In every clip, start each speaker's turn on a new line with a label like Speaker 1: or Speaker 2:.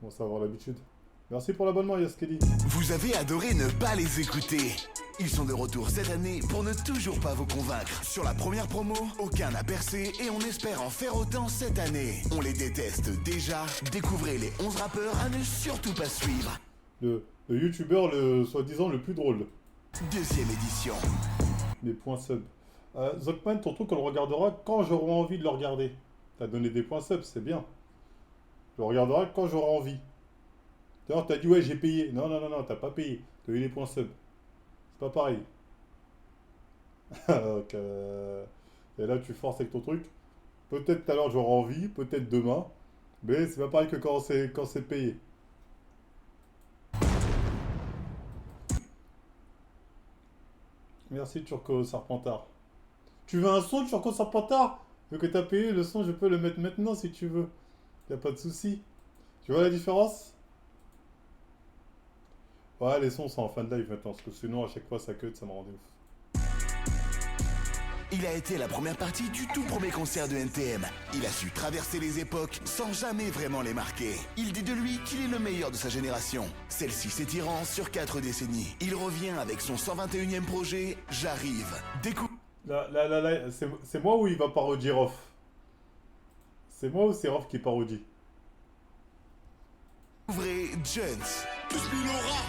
Speaker 1: On va avoir l'habitude. Merci pour l'abonnement, Yaskeli.
Speaker 2: Vous avez adoré ne pas les écouter. Ils sont de retour cette année pour ne toujours pas vous convaincre. Sur la première promo, aucun n'a percé et on espère en faire autant cette année. On les déteste déjà. Découvrez les 11 rappeurs à ne surtout pas suivre.
Speaker 1: Le youtubeur, soi-disant, le plus drôle.
Speaker 2: Deuxième édition.
Speaker 1: Des points sub. Zokman, ton truc, on le regardera quand j'aurai envie de le regarder. T'as donné des points sub, c'est bien. Je le regarderai quand j'aurai envie. D'ailleurs, t'as dit, ouais, j'ai payé. Non, t'as pas payé. T'as eu les points sub. C'est pas pareil. Donc, et là, tu forces avec ton truc. Peut-être tout à l'heure, j'aurai envie. Peut-être demain. Mais c'est pas pareil que quand c'est payé. Merci, Turco Serpentard. Tu veux un son, Turco Serpentard? Vu que t'as payé le son, je peux le mettre maintenant si tu veux. Y a pas de souci. Tu vois la différence? Ouais, les sons sont en fin de live maintenant, parce que sinon, à chaque fois, ça cut, ça me rendait ouf.
Speaker 2: Il a été la première partie du tout premier concert de NTM. Il a su traverser les époques sans jamais vraiment les marquer. Il dit de lui qu'il est le meilleur de sa génération. Celle-ci s'étirant sur 4 décennies. Il revient avec son 121e projet, J'arrive.
Speaker 1: Là, c'est moi ou il va parodier Rof? C'est moi ou c'est Rof qui parodie?
Speaker 2: Ouvrez Jones.
Speaker 3: Plus Milora.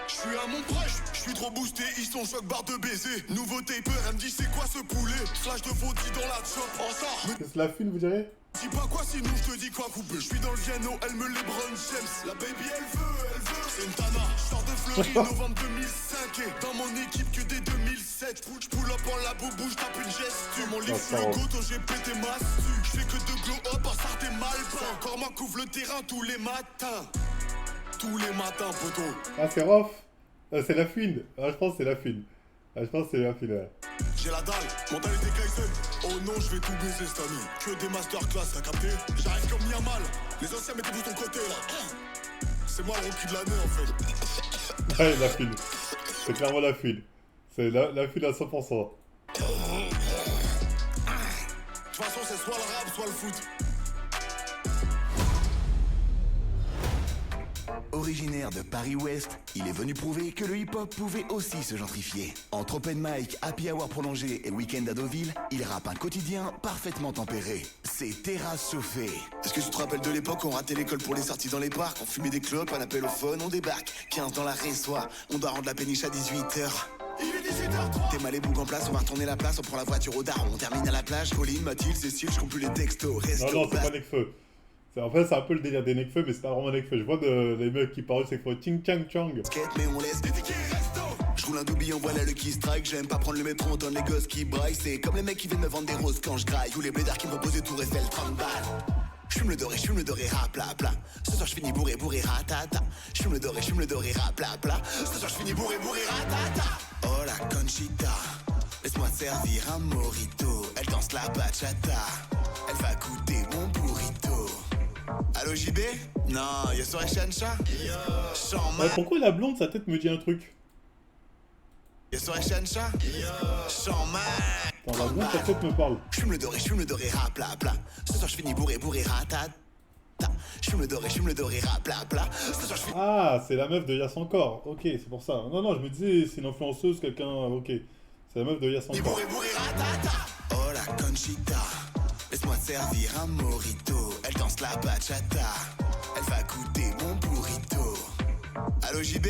Speaker 3: Je suis à mon proche, je suis trop boosté, ils sont choc barre de baiser. Nouveau taper, elle me dit c'est quoi ce poulet? Slash de faudit dans la chop, en sort.
Speaker 1: C'est la fine, vous direz?
Speaker 3: Dis pas quoi sinon je te dis quoi couper. Je suis dans le Viano, elle me LeBron James. La baby elle veut, c'est une tana. Je sors de Fleury, novembre 2005. Et dans mon équipe que dès 2007. Je pull up en la boubou, je tape une gestu. Mon livre sur le goto, j'ai pété ma stu. Je fais que de glow up, en sortez mal. C'est encore moi couvre le terrain tous les matins. Tous les matins, poteau.
Speaker 1: Ah, c'est Rof. C'est la fine. Ah, je pense que c'est la fine. Ah, je pense que c'est la fine, ouais.
Speaker 3: J'ai la dalle, mentalité Kaizen. Oh non, je vais tout baiser cette année. Que des masterclass, t'as capté? J'arrive comme Yamal. Les anciens, mettez-vous ton côté là. C'est moi le rookie de l'année en fait.
Speaker 1: Ouais, la fine. C'est clairement la fine. C'est la fine à 100%.
Speaker 3: De toute façon, c'est soit le rap, soit le foot.
Speaker 2: Originaire de Paris-Ouest, il est venu prouver que le hip-hop pouvait aussi se gentrifier. Entre open mic, happy hour prolongé et week-end à Deauville, il rappe un quotidien parfaitement tempéré. C'est terrasse chauffée.
Speaker 3: Est-ce que tu te rappelles de l'époque où on ratait l'école pour les sorties dans les parcs? On fumait des clopes, un appel au phone, on débarque. 15 dans la résoie, on doit rendre la péniche à 18h. Il est 18h03. T'es mal les boucs en place, on va retourner la place, on prend la voiture au daron, on termine à la plage. Pauline, Mathilde, Cécile, je compte plus les textos. Resto,
Speaker 1: Non, c'est pas Nekfeu. En fait, c'est un peu le délire des Nekfeu, mais c'est pas vraiment Nekfeu. Je vois les mecs qui parlent, c'est quoi? Ting Chang Chang.
Speaker 3: Mais on laisse des tickets resto. Je roule un doubillon, voilà le qui strike. J'aime pas prendre le métro, on donne les gosses qui braillent. C'est comme les mecs qui viennent me vendre des roses quand je graille. Tous les blédards qui me proposent des tours Eiffel 30 balles. J'fume le doré, rap, bla bla. Ce soir j'finis bourré, ratata. J'fume le doré, rap, bla bla. Ce soir j'finis bourré, ratata. Oh la Conchita, laisse-moi te servir un mojito. Elle danse la bachata, elle va goûter mon burrito. Allo JB? Non, y'a soirée Chancha?
Speaker 1: Ouais, pourquoi la blonde, sa tête me dit un truc?
Speaker 3: Y'a soirée Chancha?
Speaker 1: Attends, la blonde, sa tête me parle.
Speaker 3: J'fume le doré, rap, bla bla. Ce soir j'finis bourré, ratata. J'fume le doré, rap, bla bla. Ce soir j'finis...
Speaker 1: Ah, c'est la meuf de Yass encore. Ok, c'est pour ça. Non, je me disais, c'est une influenceuse, quelqu'un... Ok. C'est la meuf de Yass encore.
Speaker 3: Bourré, ratata. Oh la Conchita, laisse-moi te servir un mojito. Elle danse la bachata, elle va goûter mon burrito. Allo JB?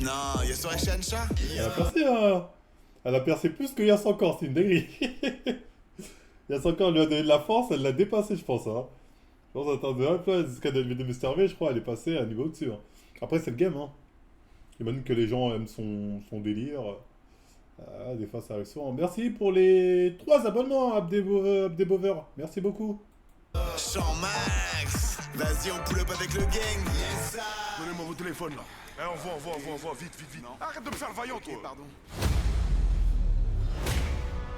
Speaker 3: Non, y'a soirée Chancha?
Speaker 1: Elle a percé plus que Yass encore, c'est une dinguerie. Yass encore lui a donné de la force, elle l'a dépassé, je pense. Hein. Je pense, attendez, hop là, jusqu'à de Mr. V, je crois, elle est passée à un niveau au-dessus. Hein. Après, c'est le game. Hein. J'imagine que les gens aiment son délire. Ah, des fois, ça arrive souvent. Merci pour les 3 abonnements, Abdebover. Merci beaucoup.
Speaker 3: Champ Max, vas-y, on pull up avec le gang. Yes, sir.
Speaker 4: Donnez-moi vos téléphones là. On voit, vite. Arrête de me faire le vaillant, toi.
Speaker 3: Pardon.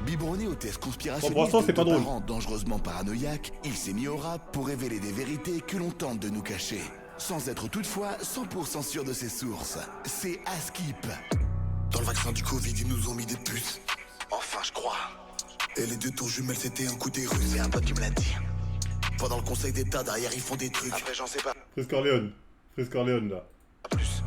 Speaker 2: Biberonné au test conspirationniste
Speaker 1: Bon, pour l'instant, c'est pas drôle.
Speaker 2: parents dangereusement paranoïaque, il s'est mis au rap pour révéler des vérités que l'on tente de nous cacher. Sans être toutefois 100% sûr de ses sources. C'est Askip.
Speaker 3: Dans le vaccin du Covid, ils nous ont mis des puces. Enfin, je crois. Et les 2 tours jumelles, c'était un coup des Russes.
Speaker 2: C'est un pote qui me l'a dit.
Speaker 3: Pas dans le conseil d'état, derrière ils font des trucs. Après j'en sais pas
Speaker 1: Freeze Corleone. Freeze Corleone, là.
Speaker 3: plus.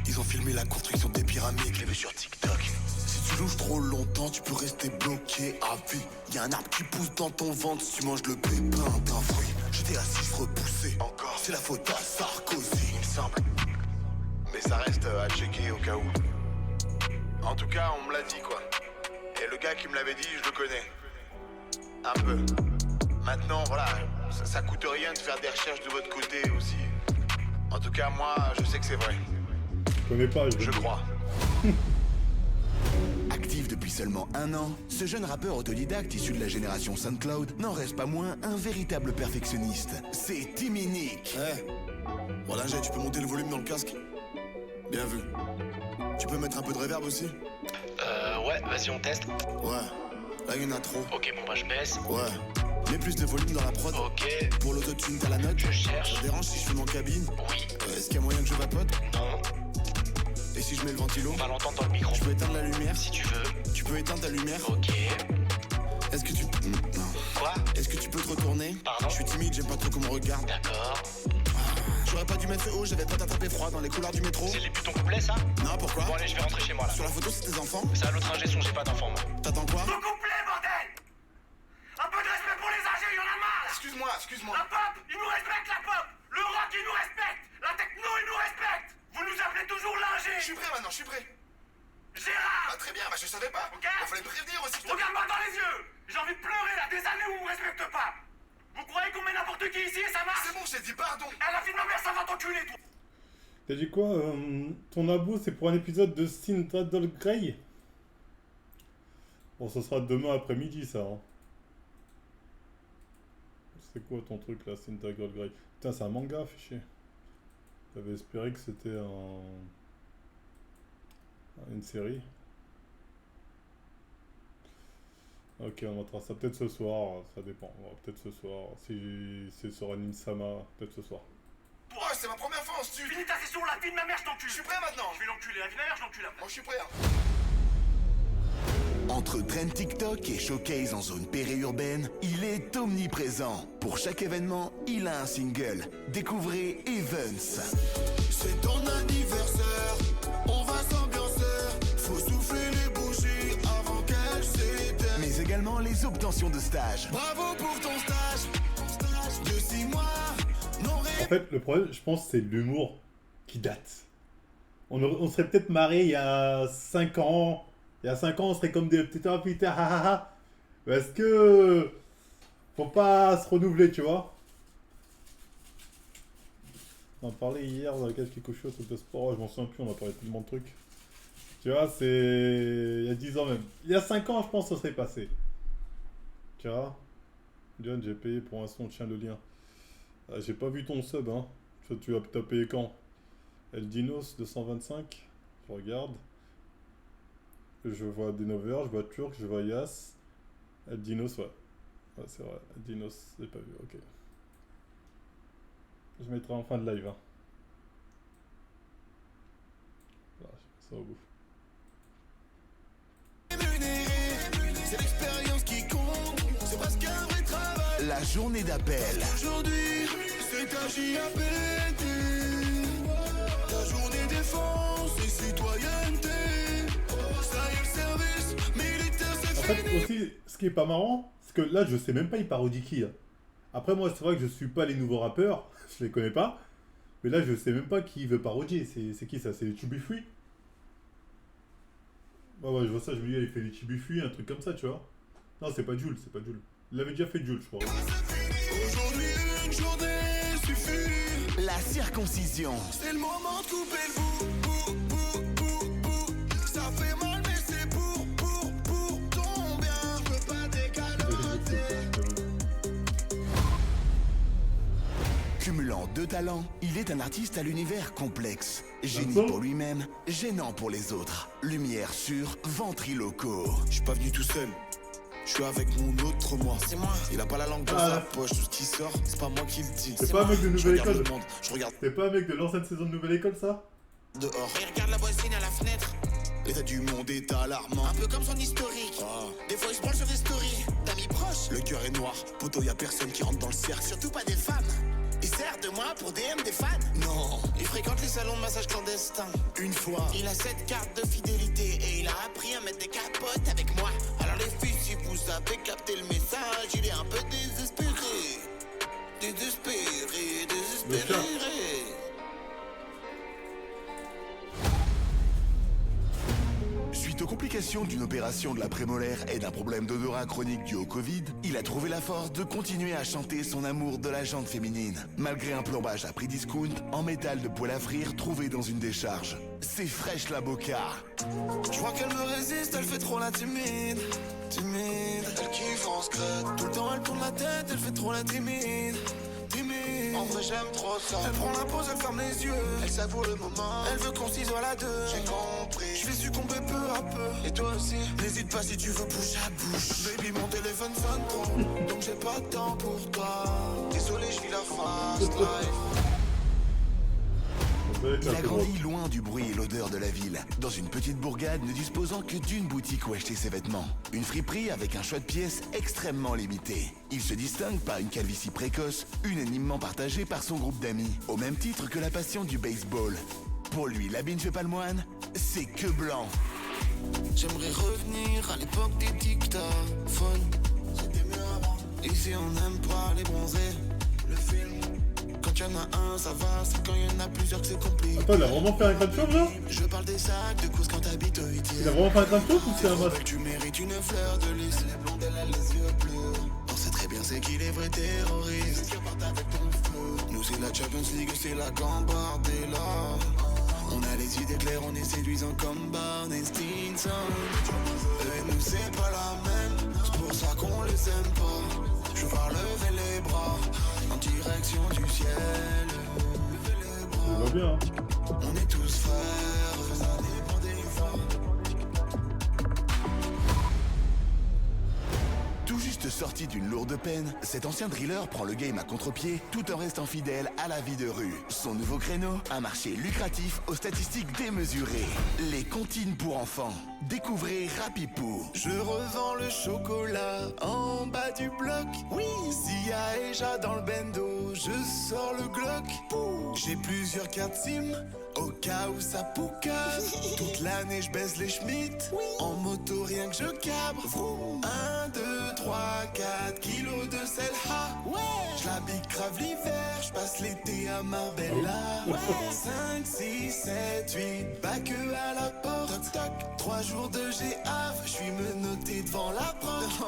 Speaker 3: Ils ont filmé la construction des pyramides, je l'ai vu sur TikTok. Si tu louches trop longtemps, tu peux rester bloqué à vie. Y'a un arbre qui pousse dans ton ventre si tu manges le pépin d'un fruit. J'étais assis, je repoussais. Encore. C'est la faute à Sarkozy, il me semble. Mais ça reste à checker au cas où. En tout cas, on me l'a dit quoi. Et le gars qui me l'avait dit, je le connais. Un peu. Maintenant, voilà, ça coûte rien de faire des recherches de votre côté aussi. En tout cas, moi, je sais que c'est vrai.
Speaker 1: Je connais pas,
Speaker 3: Je crois. Actif depuis seulement 1 an, ce jeune rappeur autodidacte issu de la génération SoundCloud n'en reste pas moins un véritable perfectionniste. C'est Timmy Nick. Voilà, tu peux monter le volume dans le casque. Bien vu. Tu peux mettre un peu de reverb aussi?
Speaker 5: Ouais, vas-y, on teste.
Speaker 3: Ouais, là il y en a trop.
Speaker 5: Ok, bon bah je baisse.
Speaker 3: Ouais. Mets plus de volume dans la prod.
Speaker 5: Ok.
Speaker 3: Pour l'autotune, t'as la note.
Speaker 5: Je cherche.
Speaker 3: Ça te dérange si je fume en cabine?
Speaker 5: Oui.
Speaker 3: Est-ce qu'il y a moyen que je vapote?
Speaker 5: Non.
Speaker 3: Et si je mets le ventilo?
Speaker 5: On va l'entendre dans le micro.
Speaker 3: Je peux éteindre la lumière?
Speaker 5: Si tu veux.
Speaker 3: Tu peux éteindre ta lumière?
Speaker 5: Ok.
Speaker 3: Est-ce que tu... Non.
Speaker 5: Quoi?
Speaker 3: Est-ce que tu peux te retourner?
Speaker 5: Pardon?
Speaker 3: Je suis timide, j'aime pas trop qu'on me regarde.
Speaker 5: D'accord.
Speaker 3: J'aurais pas dû mettre haut, j'avais pas t'attraper froid dans les couloirs du métro.
Speaker 5: C'est les putains complets ça?
Speaker 3: Non, pourquoi?
Speaker 5: Bon allez, je vais rentrer chez moi là.
Speaker 3: Sur la photo, c'est tes enfants?
Speaker 5: C'est à l'autre ingé son, j'ai pas d'enfant moi.
Speaker 3: T'attends quoi?
Speaker 6: Tout complet, bordel! Un peu de respect pour les âgés, y'en a marre!
Speaker 3: Excuse-moi.
Speaker 6: La pop, ils nous respectent, la pop! Le rock, ils nous respectent! La techno, ils nous respectent! Vous nous appelez toujours l'ingé!
Speaker 3: Je suis prêt maintenant, je suis prêt.
Speaker 6: Gérard!
Speaker 3: Très bien, je savais pas.
Speaker 6: Ok.
Speaker 3: Il fallait me prévenir aussi.
Speaker 6: Regarde-moi dans les yeux! J'ai envie de pleurer là, des années où on me respecte pas! Vous croyez qu'on met n'importe qui ici et ça marche?
Speaker 3: C'est bon, j'ai dit pardon.
Speaker 6: Elle a fille de ma mère, ça va t'enculer, toi!
Speaker 1: T'as dit quoi ton abo, c'est pour un épisode de Synthradol Grey? Bon, ce sera demain après-midi, ça. Hein. C'est quoi ton truc, là, Synthradol Grey? Putain, c'est un manga, fichier. J'avais espéré que c'était une série. Ok, on mettra ça peut-être ce soir, ça dépend. Peut-être ce soir. Si c'est sur Anime-sama, peut-être ce soir.
Speaker 3: Oh, c'est ma première fois en studio.
Speaker 6: Finis ta session, la vie de ma mère, je t'encule!
Speaker 3: Je suis prêt maintenant.
Speaker 6: Je vais l'enculer, la vie de ma mère, je l'encule après!
Speaker 3: Moi, je suis prêt. Entre trend TikTok et showcase en zone périurbaine, il est omniprésent. Pour chaque événement, il a un single. Découvrez Evans. C'est ton anniversaire, on va s'ambiancer. Faut souffler les bougies avant qu'elles s'éteignent. Mais également les obtentions de stage. Bravo pour ton stage de 6 mois.
Speaker 1: En fait, le problème, je pense, c'est l'humour qui date. On serait peut-être marré il y a 5 ans. Il y a 5 ans, on serait comme des petits putain, ha. Parce que faut pas se renouveler, tu vois. On en parlait hier dans le Cage Kikucho, truc de sport, je m'en souviens plus, on a parlé tellement de trucs. Tu vois, c'est... Il y a 10 ans même. Il y a 5 ans, je pense que ça serait passé. Tu vois. John, j'ai payé pour un son, tiens le lien. Ah, j'ai pas vu ton sub, hein. Tu as payé quand? Eldinos 225. Je regarde. Je vois Denover, je vois Turk, je vois Yas. Eldinos, ouais. Ouais, c'est vrai. Eldinos, j'ai pas vu, ok. Je mettrai en fin de live, hein. Voilà, je mets ça au bout.
Speaker 3: C'est l'expérience qui compte, c'est parce qu'un vrai travail. La journée d'appel. Aujourd'hui, c'est ta JAPT. La journée défense et citoyenneté. Ça y est, le service militaire, c'est
Speaker 1: En fait, aussi, ce qui est pas marrant, c'est que là, je sais même pas il parodie qui. Hein. Après, moi, c'est vrai que je suis pas les nouveaux rappeurs, je les connais pas. Mais là, je sais même pas qui veut parodier. C'est qui ça? C'est Chubby Free? Ouais, je vois ça, je me dis, il fait les Chubby Free, un truc comme ça, tu vois. Non, c'est pas Jules, c'est pas Jules. Il avait déjà fait Jules, je crois.
Speaker 3: aujourd'hui une journée suffit. La circoncision. C'est le moment de couper le bout. Ça fait mal, mais c'est pour ton bien. Je peux pas décaloter. Cumulant 2 talents, il est un artiste à l'univers complexe. Génie pour lui-même, gênant pour les autres. Lumière sur Ventriloco. Je suis pas venu tout seul. Je suis avec mon autre moi. C'est moi. Il a pas la langue dans sa poche. Tout ce qui sort, c'est pas moi qui le dis.
Speaker 1: C'est pas un mec de Nouvelle École.
Speaker 3: Je regarde
Speaker 1: C'est pas un mec de l'ancienne saison de Nouvelle École, ça?
Speaker 3: dehors. Et regarde la voisine à la fenêtre. L'état du monde est alarmant. Un peu comme son historique. Des fois il se branle sur des stories d'amis proches marche, le cœur est noir. Poto, y a personne qui rentre dans le cercle. Surtout pas des femmes. Il sert de moi pour DM des fans. Non, il fréquente les salons de massage clandestins. Une fois, il a cette carte de fidélité et il a appris à mettre des capotes avec moi. Alors les filles, si vous avez capté le message, il est un peu désespéré. Désespéré. Suite aux complications d'une opération de la prémolaire et d'un problème d'odorat chronique dû au Covid, il a trouvé la force de continuer à chanter son amour de la jante féminine, malgré un plombage à prix discount en métal de poêle à frire trouvé dans une décharge. C'est fraîche la boca. Je vois qu'elle me résiste, elle fait trop la timide. Elle kiffe en secret. Tout le temps elle tourne la tête, elle fait trop la timide. En vrai j'aime trop ça. Elle prend la pause, elle ferme les yeux. Elle savoure le moment. Elle veut qu'on s'isole à deux. J'ai compris. Je vais succomber peu à peu. Et toi aussi. N'hésite pas si tu veux bouche à bouche. Baby mon téléphone sonne trop. Donc j'ai pas de temps pour toi. Désolé je vis la fast life. Il a grandi loin du bruit et l'odeur de la ville, dans une petite bourgade ne disposant que d'une boutique où acheter ses vêtements. Une friperie avec un choix de pièces extrêmement limité. Il se distingue par une calvitie précoce, unanimement partagée par son groupe d'amis, au même titre que la passion du baseball. Pour lui, l'habit ne fait pas le moine, c'est que blanc. J'aimerais revenir à l'époque des dictaphones. C'était mieux avant. Ici on n'aime pas les bronzés. Le film. Quand y'en a un, ça va, c'est quand y'en a plusieurs que c'est compliqué.
Speaker 1: Attends, il a vraiment fait un crâne chauve là?
Speaker 3: Je parle des sacs de course quand t'habites au 8e.
Speaker 1: Il a vraiment fait un crâne chauve ou c'est un masque?
Speaker 3: Tu mérites une fleur de lys. Les blondes, elle a les yeux bleus. On sait très bien c'est qui les vrais terroristes. Avec ton feu. Nous c'est la Champions League, c'est la Gambardella. On a les idées claires, on est séduisants comme Barney Stinson. Eux et nous c'est pas la même, c'est pour ça qu'on les aime pas. Je vais lever les bras en direction du ciel. Lever les bras.
Speaker 1: Ça va bien, hein.
Speaker 3: On est tous frères, ça dépend des fois. Tout juste sorti d'une lourde peine, cet ancien driller prend le game à contre-pied tout en restant fidèle à la vie de rue. Son nouveau créneau, un marché lucratif aux statistiques démesurées. Les comptines pour enfants. Découvrez Rapipou. Je revends le chocolat en bas du bloc. Oui, s'il y a Eja dans le bendo, je sors le Glock. J'ai plusieurs cartes SIM au cas où ça poucasse. Toute l'année je baisse les Schmitt. En moto rien que je cabre. 1, 2, 3, 4 kilos de sel. Je l'habille grave l'hiver, je passe l'été à Marbella. 5, 6, 7, 8, pas que à la porte. Toc toc, 3 jours de GAV, je suis menotté devant la porte.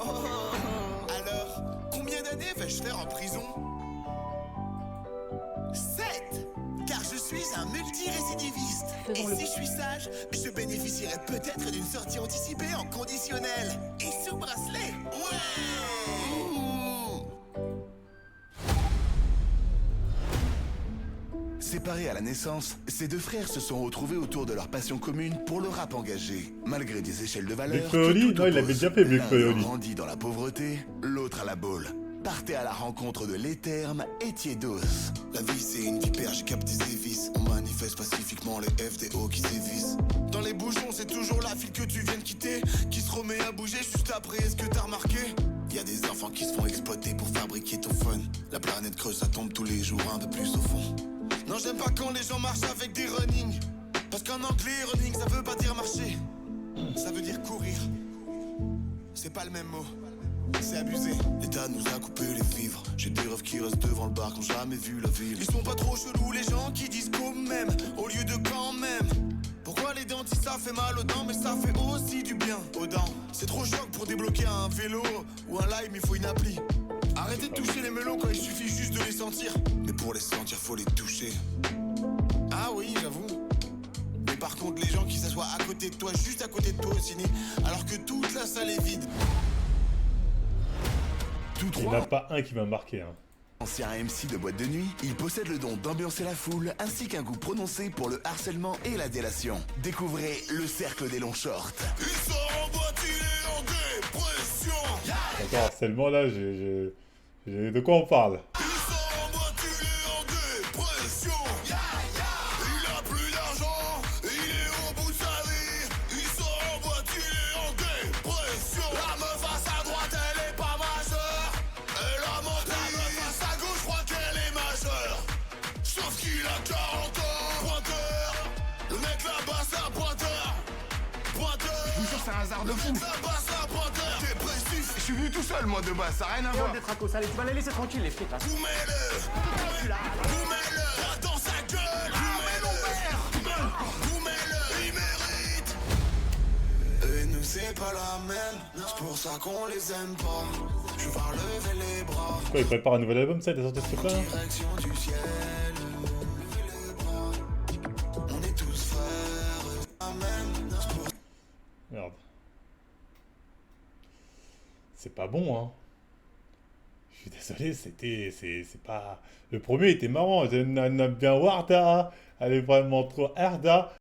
Speaker 3: Alors, combien d'années vais-je faire en prison? 7, car je suis un multirécidiviste. Et si je suis sage, je bénéficierai peut-être d'une sortie anticipée en conditionnel. Et sous bracelet. Ouais. Séparés à la naissance, ces deux frères se sont retrouvés autour de leur passion commune pour le rap engagé. Malgré des échelles de valeur,
Speaker 1: Big Feoli, non, il l'avait déjà fait, Big Feoli.
Speaker 3: Grandi dans la pauvreté, l'autre à la boule. Partez à la rencontre de l'étherme et Tiédos. La vie c'est une vipère, j'ai capté ses vices. On manifeste pacifiquement les FDO qui sévissent. Dans les bouchons c'est toujours la file que tu viens de quitter qui se remet à bouger juste après, est-ce que t'as remarqué? Y a des enfants qui se font exploiter pour fabriquer ton fun. La planète creuse, ça tombe tous les jours un peu plus au fond. Non j'aime pas quand les gens marchent avec des running. Parce qu'en anglais running ça veut pas dire marcher. Ça veut dire courir. C'est pas le même mot. C'est abusé. L'État nous a coupé les vivres. J'ai des refs qui restent devant le bar qui ont jamais vu la ville. Ils sont pas trop chelous les gens qui disent quand même au lieu de quand même. Pourquoi les dentistes ça fait mal aux dents mais ça fait aussi du bien aux dents. C'est trop choc pour débloquer un vélo ou un lime, il faut une appli. Arrêtez de toucher les melons quand il suffit juste de les sentir. Mais pour les sentir faut les toucher. Ah oui j'avoue. Mais par contre les gens qui s'assoient à côté de toi, juste à côté de toi au ciné, alors que toute la salle est vide.
Speaker 1: Il n'y en a pas un qui m'a marqué, hein.
Speaker 3: Ancien MC de boîte de nuit, il possède le don d'ambiancer la foule ainsi qu'un goût prononcé pour le harcèlement et la délation. Découvrez le cercle des longs shorts. Il sort en boîte, il est en dépression.
Speaker 1: Attends, harcèlement là, j'ai... De quoi on parle?
Speaker 3: Il sort en boîte, il est en dépression. Il a plus d'argent, il est au bout de sa vie. Il sort en boîte, il est en dépression. La meuf à sa droite, elle est pas majeure.
Speaker 4: garde-fou. Je suis venu tout seul, moi, de base, ça n'a rien à voir.
Speaker 7: Des tracos salés, tu vas les laisser tranquilles, les frites là.
Speaker 3: Dans sa gueule. Il mérite. Et nous c'est pas la même. C'est pour ça qu'on les aime pas. Je vais lever les bras.
Speaker 1: Quoi, il prépare un nouvel album, ça, il est sorti ce truc-là?
Speaker 3: Direction du ciel. Lever les bras. On est tous frères. Amen. C'est pour
Speaker 1: Merde. C'est pas bon, hein. Je suis désolé, c'est pas... Le premier était marrant, j'aime bien Warda. Elle est vraiment trop Arda.